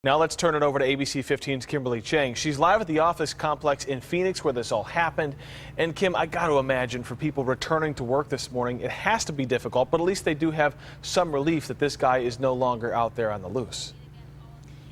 Now let's turn it over to ABC 15's Kimberly Chang. She's live at the office complex in Phoenix where this all happened. And Kim, I got to imagine for people returning to work this morning, it has to be difficult, but at least they do have some relief that this guy is no longer out there on the loose.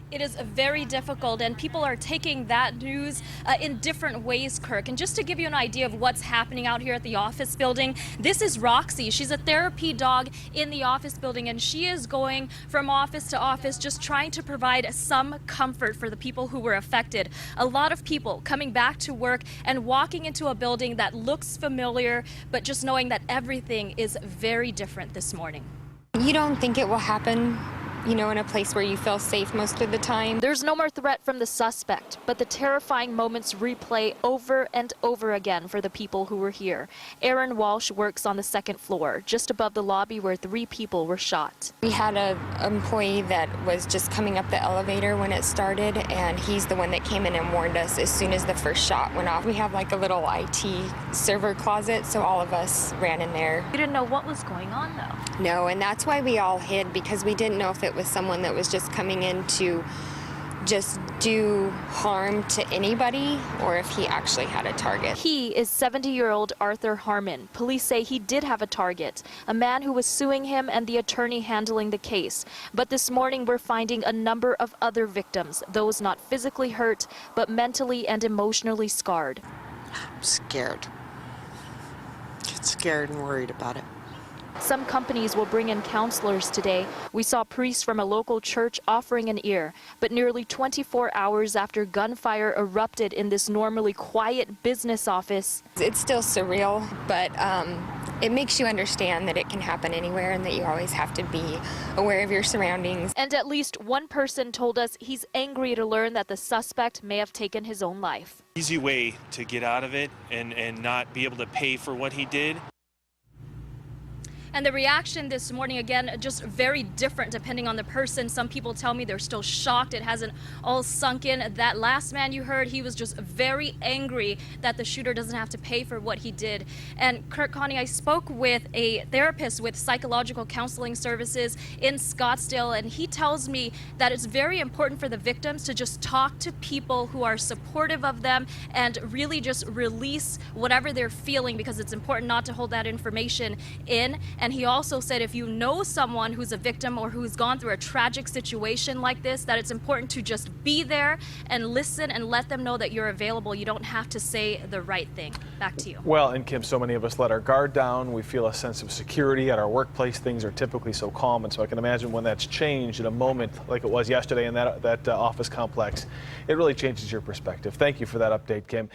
It is very difficult, and people are taking that news in different ways, Kirk. And just to give you an idea of what's happening out here at the office building, this is Roxy. She's a therapy dog in the office building, and she is going from office to office just trying to provide some comfort for the people who were affected. A lot of people coming back to work and walking into a building that looks familiar, but just knowing that everything is very different this morning. You don't think it will happen, in a place where you feel safe most of the time. There's no more threat from the suspect, but the terrifying moments replay over and over again for the people who were here. Aaron Walsh works on the second floor, just above the lobby where 3 people were shot. We had an employee that was just coming up the elevator when it started, and he's the one that came in and warned us as soon as the first shot went off. We have like a little IT server closet, so all of us ran in there. You didn't know what was going on, though? No, and that's why we all hid, because we didn't know if it was someone that was just coming in to just do harm to anybody or if he actually had a target. He is 70-year-old Arthur Harmon. Police say he did have a target, a man who was suing him and the attorney handling the case. But this morning we're finding a number of other victims, those not physically hurt, but mentally and emotionally scarred. I'm scared. Get scared and worried about it. Some companies will bring in counselors today. We saw priests from a local church offering an ear, but nearly 24 hours after gunfire erupted in this normally quiet business office. It's still surreal, but it makes you understand that it can happen anywhere and that you always have to be aware of your surroundings. And at least one person told us he's angry to learn that the suspect may have taken his own life. Easy way to get out of it and not be able to pay for what he did. And the reaction this morning, again, just very different depending on the person. Some people tell me they're still shocked. It hasn't all sunk in. That last man you heard, he was just very angry that the shooter doesn't have to pay for what he did. And Kirk, Connie, I spoke with a therapist with psychological counseling services in Scottsdale, and he tells me that it's very important for the victims to just talk to people who are supportive of them and really just release whatever they're feeling, because it's important not to hold that information in. And he also said if you know someone who's a victim or who's gone through a tragic situation like this, that it's important to just be there and listen and let them know that you're available. You don't have to say the right thing. Back to you. Well, and Kim, so many of us let our guard down. We feel a sense of security at our workplace. Things are typically so calm, and so I can imagine when that's changed in a moment like it was yesterday in that office complex, it really changes your perspective. Thank you for that update, Kim.